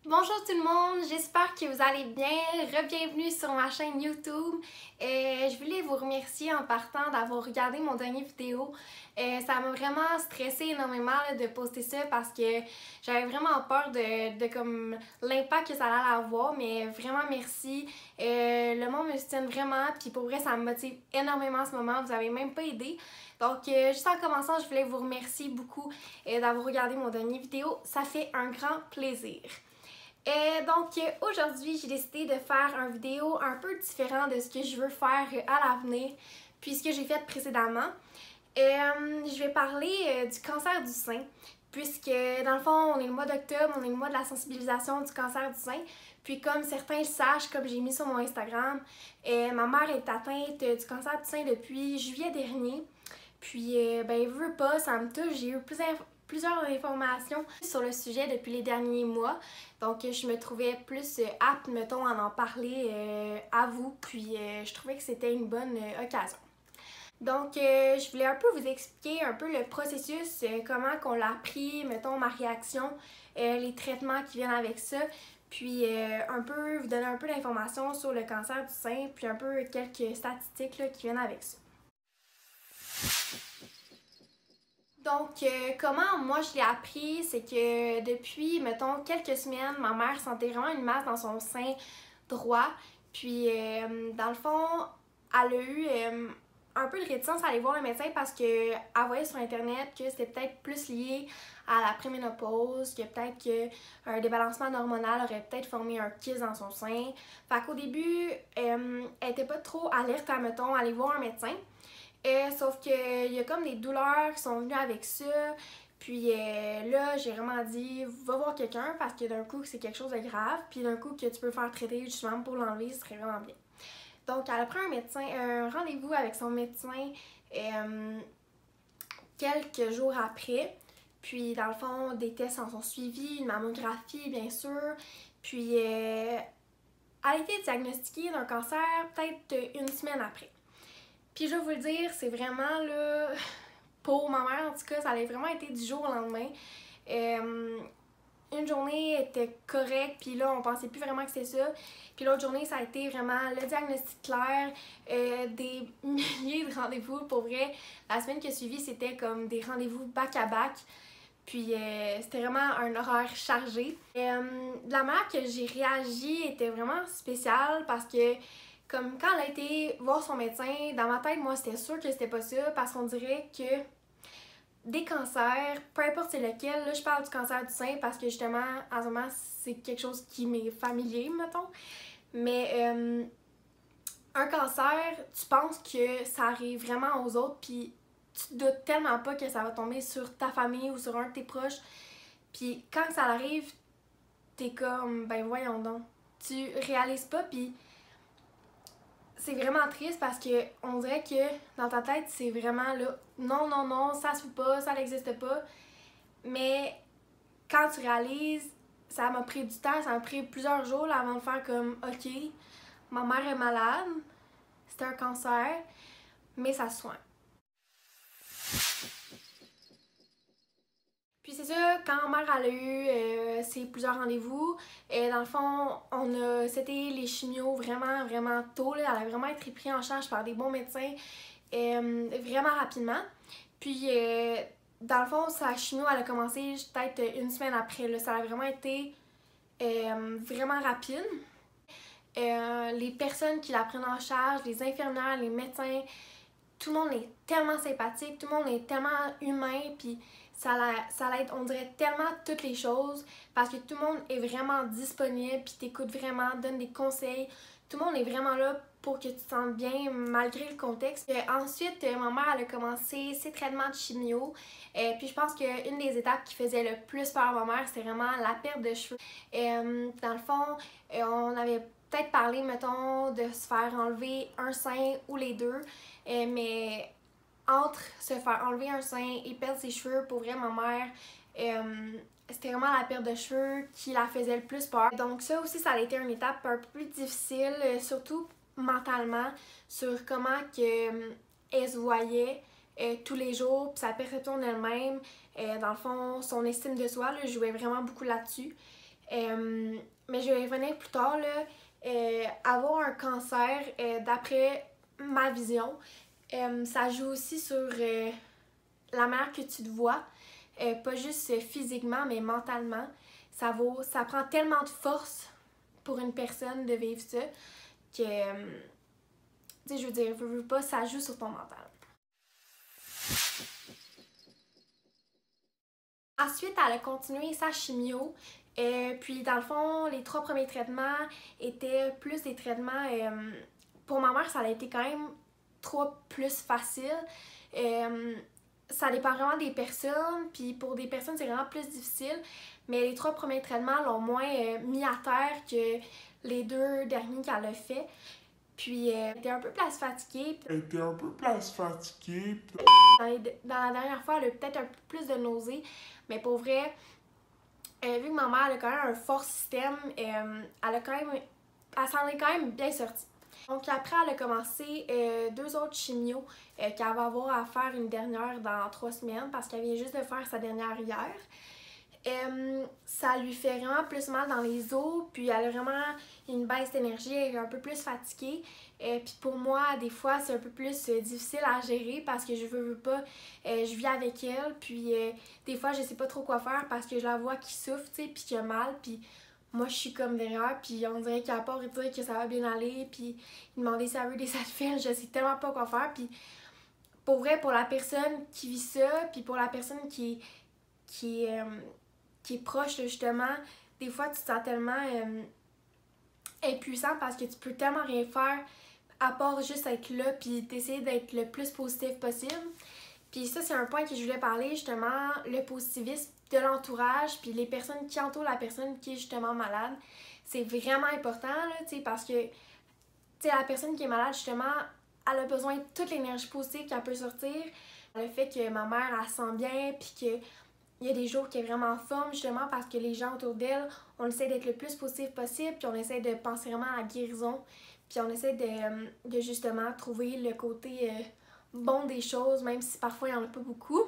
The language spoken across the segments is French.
Bonjour tout le monde, j'espère que vous allez bien. Re-bienvenue sur ma chaîne YouTube. Je voulais vous remercier en partant d'avoir regardé mon dernier vidéo. Ça m'a vraiment stressé énormément de poster ça parce que j'avais vraiment peur de comme l'impact que ça allait avoir, mais vraiment merci. Le monde me soutient vraiment, puis pour vrai ça me motive énormément en ce moment, vous avez même pas aidé. Donc juste en commençant, je voulais vous remercier beaucoup d'avoir regardé mon dernier vidéo, ça fait un grand plaisir. Aujourd'hui, j'ai décidé de faire une vidéo un peu différente de ce que je veux faire à l'avenir, puis ce que j'ai fait précédemment. Je vais parler du cancer du sein, puisque dans le fond, on est le mois d'octobre, on est le mois de la sensibilisation du cancer du sein. Puis comme certains le sachent, comme j'ai mis sur mon Instagram, ma mère est atteinte du cancer du sein depuis juillet dernier. Puis, veux pas, ça me touche. J'ai eu plusieurs informations sur le sujet depuis les derniers mois. Donc, je me trouvais plus apte, mettons, à en parler à vous. Puis, je trouvais que c'était une bonne occasion. Donc, je voulais un peu vous expliquer un peu le processus, comment qu'on l'a appris, mettons, ma réaction, les traitements qui viennent avec ça. Puis, un peu vous donner un peu d'informations sur le cancer du sein, puis un peu quelques statistiques là, qui viennent avec ça. Donc, comment moi je l'ai appris, c'est que depuis, mettons, quelques semaines, ma mère sentait vraiment une masse dans son sein droit. Puis, dans le fond, elle a eu un peu de réticence à aller voir le médecin parce qu'elle voyait sur Internet que c'était peut-être plus lié à la préménopause, que peut-être qu'un débalancement hormonal aurait peut-être formé un kyste dans son sein. Fait qu'au début, elle était pas trop alerte à, mettons, aller voir un médecin. Sauf qu'il y a comme des douleurs qui sont venues avec ça. Puis là, j'ai vraiment dit, va voir quelqu'un parce que d'un coup, c'est quelque chose de grave. Puis d'un coup, que tu peux faire traiter justement pour l'enlever, ce serait vraiment bien. Donc, elle a pris un rendez-vous avec son médecin quelques jours après. Puis, dans le fond, des tests en sont suivis, une mammographie, bien sûr. Puis, elle a été diagnostiquée d'un cancer peut-être une semaine après. Puis je vais vous le dire, c'est vraiment là, pour ma mère en tout cas, ça a vraiment été du jour au lendemain. Une journée était correcte, puis là on pensait plus vraiment que c'était ça. Puis l'autre journée, ça a été vraiment le diagnostic clair, des milliers de rendez-vous. Pour vrai, la semaine qui a suivi, c'était comme des rendez-vous back-à-back. Puis c'était vraiment un horaire chargé. La manière que j'ai réagi était vraiment spéciale parce que comme quand elle a été voir son médecin, dans ma tête, moi, c'était sûr que c'était pas ça parce qu'on dirait que des cancers, peu importe c'est lequel, là, je parle du cancer du sein parce que justement, en ce moment, c'est quelque chose qui m'est familier, mettons. Mais un cancer, tu penses que ça arrive vraiment aux autres, puis tu te doutes tellement pas que ça va tomber sur ta famille ou sur un de tes proches. Puis quand ça arrive, t'es comme, ben voyons donc. Tu réalises pas, puis c'est vraiment triste parce que on dirait que dans ta tête, c'est vraiment là, non, non, non, ça se fait pas, ça n'existe pas. Mais quand tu réalises, ça m'a pris du temps, ça m'a pris plusieurs jours là, avant de faire comme, ok, ma mère est malade, c'est un cancer, mais ça se soigne. Puis c'est ça, quand ma mère elle a eu ses plusieurs rendez-vous, dans le fond, c'était les chimios vraiment, vraiment tôt, là, elle a vraiment été prise en charge par des bons médecins vraiment rapidement. Puis dans le fond, sa chimio, elle a commencé peut-être une semaine après, là, ça a vraiment été vraiment rapide. Les personnes qui la prennent en charge, les infirmières, les médecins, tout le monde est tellement sympathique, tout le monde est tellement humain, puis ça l'aide, on dirait tellement toutes les choses parce que tout le monde est vraiment disponible, puis t'écoute vraiment, donne des conseils. Tout le monde est vraiment là pour que tu te sentes bien malgré le contexte. Ensuite, ma mère elle a commencé ses traitements de chimio. Puis je pense qu'une des étapes qui faisait le plus peur à ma mère, c'était vraiment la perte de cheveux. Dans le fond, on avait peut-être parlé, mettons, de se faire enlever un sein ou les deux. Mais entre se faire enlever un sein et perdre ses cheveux, pour vrai, ma mère, c'était vraiment la perte de cheveux qui la faisait le plus peur. Donc ça aussi, ça a été une étape un peu plus difficile, surtout mentalement, sur comment que, elle se voyait tous les jours, puis sa perception d'elle-même. Dans le fond, son estime de soi, là, jouait vraiment beaucoup là-dessus. Mais je vais y revenir plus tard, là. Avoir un cancer, d'après ma vision, ça joue aussi sur la manière que tu te vois, pas juste physiquement, mais mentalement. Ça prend tellement de force pour une personne de vivre ça que, tu sais, je veux dire, veux pas, ça joue sur ton mental. Ensuite, elle a continué sa chimio. Puis, dans le fond, les 3 premiers traitements étaient plus des traitements. Pour ma mère, ça a été quand même 3 plus facile. Ça dépend vraiment des personnes. Puis, pour des personnes, c'est vraiment plus difficile. Mais les 3 premiers traitements l'ont moins mis à terre que les 2 derniers qu'elle a fait. Puis, elle était un peu plus fatiguée. Dans la dernière fois, elle a eu peut-être un peu plus de nausées. Mais pour vrai, vu que ma mère elle a quand même un fort système, elle s'en est quand même bien sortie. Donc après, elle a commencé 2 autres chimios qu'elle va avoir à faire une dernière dans 3 semaines parce qu'elle vient juste de faire sa dernière hier. Ça lui fait vraiment plus mal dans les os, puis elle a vraiment une baisse d'énergie, elle est un peu plus fatiguée. Puis pour moi, des fois, c'est un peu plus difficile à gérer parce que je veux pas, je vis avec elle, puis des fois, je sais pas trop quoi faire parce que je la vois qui souffre, tu sais, puis qui a mal, puis moi, je suis comme derrière, puis on dirait qu'à part dire que ça va bien aller, puis demander si elle veut des salfils, je sais tellement pas quoi faire, puis pour vrai, pour la personne qui vit ça, puis pour la personne qui est qui est proche justement, des fois tu te sens tellement impuissant parce que tu peux tellement rien faire à part juste être là puis d'essayer d'être le plus positif possible. Puis ça, c'est un point que je voulais parler justement, le positivisme de l'entourage puis les personnes qui entourent la personne qui est justement malade. C'est vraiment important là, tu sais, parce que tu sais, la personne qui est malade justement, elle a besoin de toute l'énergie positive qu'elle peut sortir. Le fait que ma mère, elle se sent bien puis que il y a des jours qui est vraiment en forme justement parce que les gens autour d'elle, on essaie d'être le plus positif possible, puis on essaie de penser vraiment à la guérison, puis on essaie de justement trouver le côté bon des choses, même si parfois il n'y en a pas beaucoup.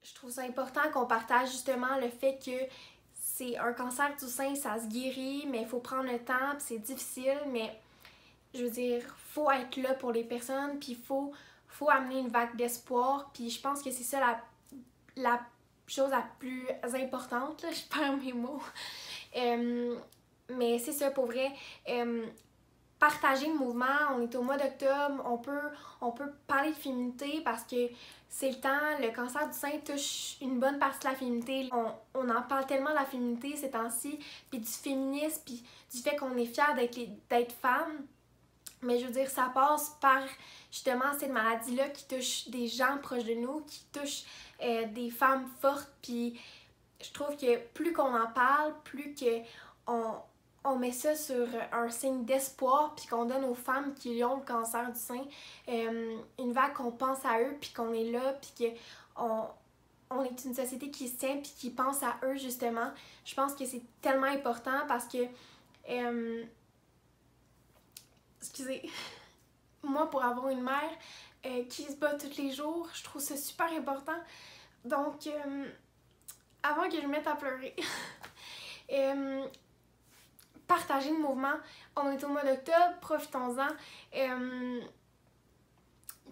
Je trouve ça important qu'on partage justement le fait que c'est un cancer du sein, ça se guérit, mais il faut prendre le temps, puis c'est difficile, mais je veux dire, faut être là pour les personnes, puis faut amener une vague d'espoir, puis je pense que c'est ça la chose la plus importante, là, je perds mes mots. Mais c'est ça, pour vrai, partager le mouvement, on est au mois d'octobre, on peut parler de féminité parce que c'est le temps, le cancer du sein touche une bonne partie de la féminité. On en parle tellement de la féminité ces temps-ci, puis du féminisme, puis du fait qu'on est fiers d'être femme. Mais je veux dire, ça passe par justement cette maladie-là qui touche des gens proches de nous, qui touche des femmes fortes. Puis je trouve que plus qu'on en parle, plus on met ça sur un signe d'espoir, puis qu'on donne aux femmes qui ont le cancer du sein une vague qu'on pense à eux, puis qu'on est là, puis qu'on est une société qui se tient, puis qui pense à eux justement. Je pense que c'est tellement important parce que... excusez, moi pour avoir une mère qui se bat tous les jours, je trouve ça super important. Donc, avant que je me mette à pleurer, partagez le mouvement. On est au mois d'octobre, profitons-en.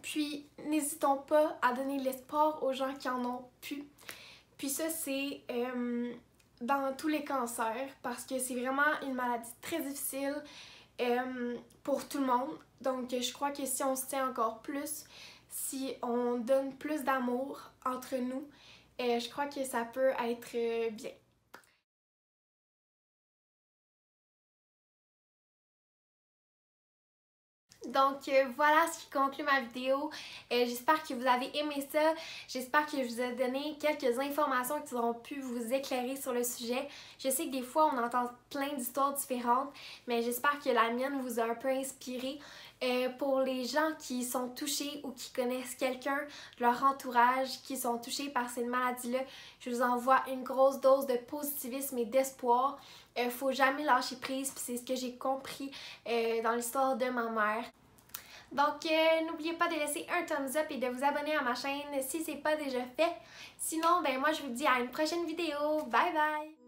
Puis, n'hésitons pas à donner de l'espoir aux gens qui en ont plus. Puis ça, c'est dans tous les cancers parce que c'est vraiment une maladie très difficile. Pour tout le monde. Donc, je crois que si on se tient encore plus, si on donne plus d'amour entre nous, je crois que ça peut être bien. Donc voilà ce qui conclut ma vidéo. J'espère que vous avez aimé ça. J'espère que je vous ai donné quelques informations qui auront pu vous éclairer sur le sujet. Je sais que des fois on entend plein d'histoires différentes, mais j'espère que la mienne vous a un peu inspiré. Pour les gens qui sont touchés ou qui connaissent quelqu'un de leur entourage qui sont touchés par cette maladie-là, je vous envoie une grosse dose de positivisme et d'espoir. Faut jamais lâcher prise, puis c'est ce que j'ai compris dans l'histoire de ma mère. Donc, n'oubliez pas de laisser un thumbs up et de vous abonner à ma chaîne si c'est pas déjà fait. Sinon, ben moi je vous dis à une prochaine vidéo. Bye bye!